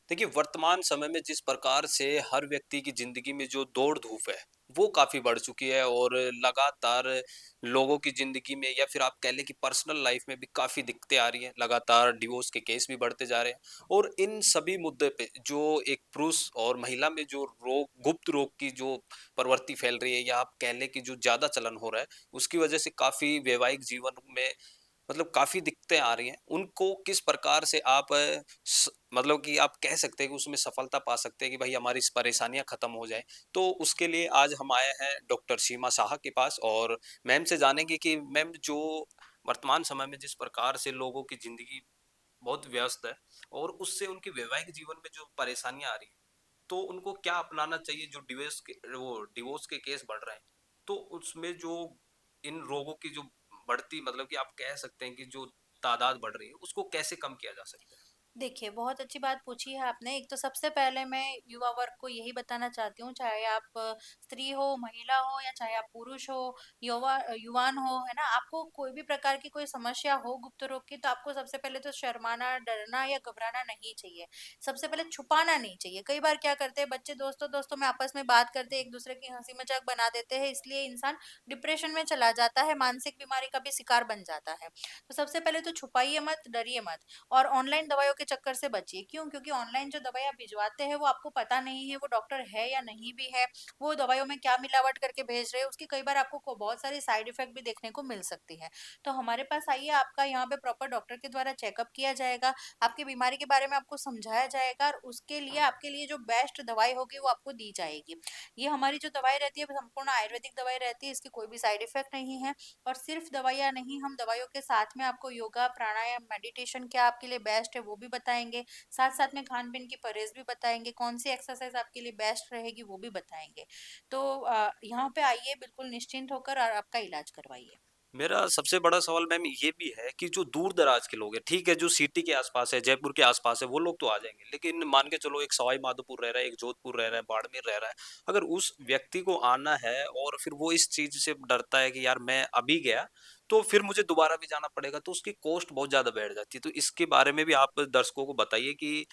देखिए, वर्तमान समय में जिस प्रकार से हर व्यक्ति की ज़िंदगी में जो दौड़-धूप है, वो काफ़ी बढ़ चुकी है और लगातार लोगों की ज़िंदगी में या फिर आप कह लें कि पर्सनल लाइफ़ में भी काफ़ी दिक्कतें आ रही हैं। लगातार डिवोर्स के केस भी बढ़ते जा रहे हैं और इन सभी मुद्दे पे जो एक पुरुष और महिला में जो रोग गुप्त रोग की जो प्रवृत्ति फैल रही है या आप कह लें कि जो ज़्यादा चलन हो रहा है, उसकी वजह से काफ़ी वैवाहिक जीवन में मतलब काफ़ी दिक्कतें आ रही हैं, उनको किस प्रकार से आप मतलब कि आप कह सकते हैं कि उसमें सफलता पा सकते हैं कि भाई हमारी इस परेशानियाँ खत्म हो जाएँ। तो उसके लिए आज हम आए हैं डॉक्टर सीमा साहा के पास और मैम से जानेंगे कि मैम जो वर्तमान समय में जिस प्रकार से लोगों की ज़िंदगी बहुत व्यस्त है और उससे उनके वैवाहिक जीवन में जो परेशानियाँ आ रही हैं, तो उनको क्या अपनाना चाहिए जो डिवोर्स के केस बढ़ रहे हैं। तो उसमें जो इन रोगों की जो बढ़ती मतलब कि आप कह सकते हैं कि जो तादाद बढ़ रही है, उसको कैसे कम किया जा सकता है? देखिए, बहुत अच्छी बात पूछी है आपने। एक तो सबसे पहले मैं युवा वर्ग को यही बताना चाहती हूँ, चाहे आप स्त्री हो, महिला हो या चाहे आप पुरुष हो, युवान हो, है ना? आपको कोई भी प्रकार की कोई समस्या हो गुप्त रोग की, तो आपको सबसे पहले तो शर्माना, डरना या घबराना नहीं चाहिए। सबसे पहले छुपाना नहीं चाहिए। कई बार क्या करते हैं बच्चे दोस्तों-दोस्तों में आपस में बात करते हैं, एक-दूसरे की हँसी-मज़ाक बना देते हैं, इसलिए इंसान डिप्रेशन में चला जाता है, मानसिक बीमारी का भी शिकार बन जाता है। तो सबसे पहले तो छुपाइए मत, डरिए मत। और ऑनलाइन दवाइयों के चक्कर से बचिए। क्यों? क्योंकि ऑनलाइन जो दवाई आप भिजवाते हैं वो आपको पता नहीं है वो डॉक्टर है या नहीं भी है। वो दवाइयों में क्या मिलावट करके भेज रहे हैं उसकी कई बार आपको को बहुत सारी साइड इफ़ेक्ट भी देखने को मिल सकती है। तो हमारे पास आइए आपका यहाँ पे प्रॉपर डॉक्टर के द्वारा चेकअप किया जाएगा, आपकी बीमारी के बारे में आपको समझाया जाएगा और उसके लिए आपके लिए जो बेस्ट दवाई होगी वो आपको दी जाएगी। ये हमारी जो दवाई रहती है संपूर्ण आयुर्वेदिक दवाई रहती है, इसकी कोई भी साइड इफ़ेक्ट नहीं है। और सिर्फ दवाइयाँ नहीं, हम दवाइयों के साथ में आपको योगा, प्राणायाम, मेडिटेशन क्या आपके लिए बेस्ट है वो भी बताएँगे। साथ-साथ में खान-पीन की परहेज़ भी बताएँगे, कौन-सी एक्सरसाइज़ आपके लिए बेस्ट रहेगी वो भी बताएँगे। तो यहाँ पे आइए बिल्कुल निश्चिंत होकर और आपका इलाज करवाइए। मेरा सबसे बड़ा सवाल मैम ये भी है कि जो दूर-दराज के लोग हैं, ठीक है, जो सिटी के आस-पास है, जयपुर के आस-पास है, वो लोग तो आ जाएँगे। लेकिन मान के चलो एक सवाई माधोपुर रह रहा है, एक जोधपुर रह रहा है, बाड़मेर रह रहा है। अगर उस व्यक्ति को आना है और फिर वो इस चीज़ से डरता है कि यार मैं अभी गया, तो फिर मुझे दोबारा भी जाना पड़ेगा, तो उसकी कॉस्ट बहुत ज़्यादा बैठ जाती है। तो इसके बारे में भी आप दर्शकों को बताइए कि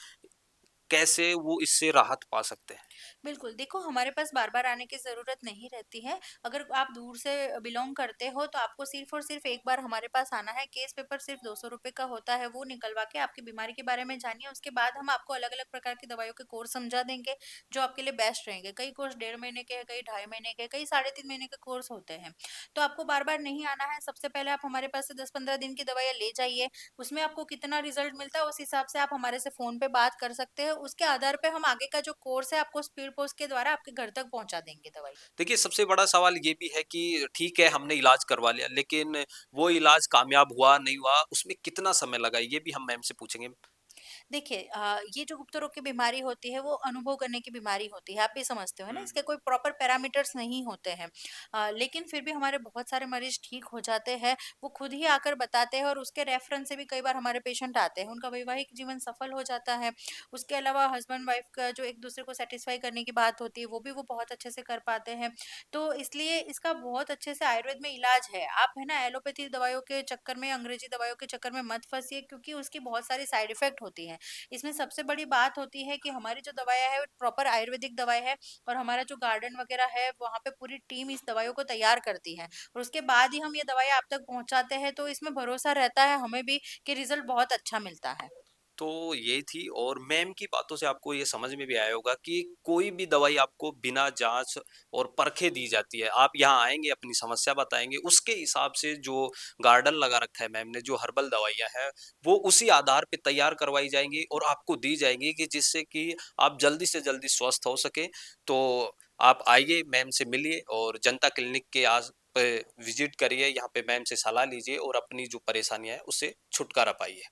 कैसे वो इससे राहत पा सकते हैं? बिल्कुल, देखो हमारे पास बार-बार आने की ज़रूरत नहीं रहती है। अगर आप दूर से बिलॉन्ग करते हो तो आपको सिर्फ़ और सिर्फ़ एक बार हमारे पास आना है। केस पेपर सिर्फ़ ₹200 का होता है, वो निकलवा के आपकी बीमारी के बारे में जानिए। उसके बाद हम आपको अलग-अलग प्रकार की दवाइयों के कोर्स समझा देंगे, जो आपके लिए बेस्ट रहेंगे। कई कोर्स 1.5 महीने के हैं, कई 2.5 महीने के, कई 3.5 महीने के कोर्स होते हैं। तो आपको बार-बार नहीं आना है। सबसे पहले आप हमारे पास से 10-15 दिन की दवाइयाँ ले जाइए। उसमें आपको कितना रिज़ल्ट मिलता है, उस हिसाब से आप हमारे से फ़ोन पे बात कर सकते हैं। उसके आधार पे हम आगे का जो कोर्स है, आपको स्पीड पोस्ट के द्वारा आपके घर तक पहुँचा देंगे दवाई। देखिए, सबसे बड़ा सवाल ये भी है कि ठीक है, हमने इलाज करवा लिया, लेकिन वो इलाज कामयाब हुआ, नहीं हुआ, उसमें कितना समय लगा? ये भी हम मैम से पूछेंगे। देखिए ये जो गुप्त रोग की बीमारी होती है वो अनुभव करने की बीमारी होती है, आप भी समझते हो है ना, हुँ, इसके हुँ। कोई प्रॉपर पैरामीटर्स नहीं होते हैं। लेकिन फिर भी हमारे बहुत सारे मरीज ठीक हो जाते हैं, वो खुद ही आकर बताते हैं और उसके रेफरेंस से भी कई बार हमारे पेशेंट आते हैं, उनका वैवाहिक जीवन सफल हो जाता है। उसके अलावा हस्बैंड वाइफ का जो एक दूसरे को सेटिस्फाई करने की बात होती है वो भी वो बहुत अच्छे से कर पाते हैं। तो इसलिए इसका बहुत अच्छे से आयुर्वेद में इलाज है। आप है ना एलोपैथी दवाइयों के चक्कर में, अंग्रेजी दवाइयों के चक्कर में मत फंसिए, क्योंकि उसकी बहुत सारी साइड इफेक्ट होती हैं। इसमें सबसे बड़ी बात होती है कि हमारी जो दवाइयाँ है वो प्रॉपर आयुर्वेदिक दवाई है और हमारा जो गार्डन वगैरह है वहाँ पे पूरी टीम इस दवाइयों को तैयार करती है और उसके बाद ही हम ये दवाइयाँ आप तक पहुँचाते हैं, तो इसमें भरोसा रहता है हमें भी कि रिजल्ट बहुत अच्छा मिलता है। तो ये थी और मैम की बातों से आपको ये समझ में भी आया होगा कि कोई भी दवाई आपको बिना जाँच और परखे दी जाती है। आप यहाँ आएँगे, अपनी समस्या बताएँगे, उसके हिसाब से जो गार्डन लगा रखा है मैम ने, जो हर्बल दवाइयाँ हैं, वो उसी आधार पे तैयार करवाई जाएँगी और आपको दी जाएँगी कि जिससे कि आप जल्दी से जल्दी स्वस्थ हो सकें। तो आप आइए, मैम से मिलिए और जनता क्लिनिक के आस पे विज़िट करिए, यहाँ पे मैम से सलाह लीजिए और अपनी जो परेशानियाँ हैं, उससे छुटकारा पाइए।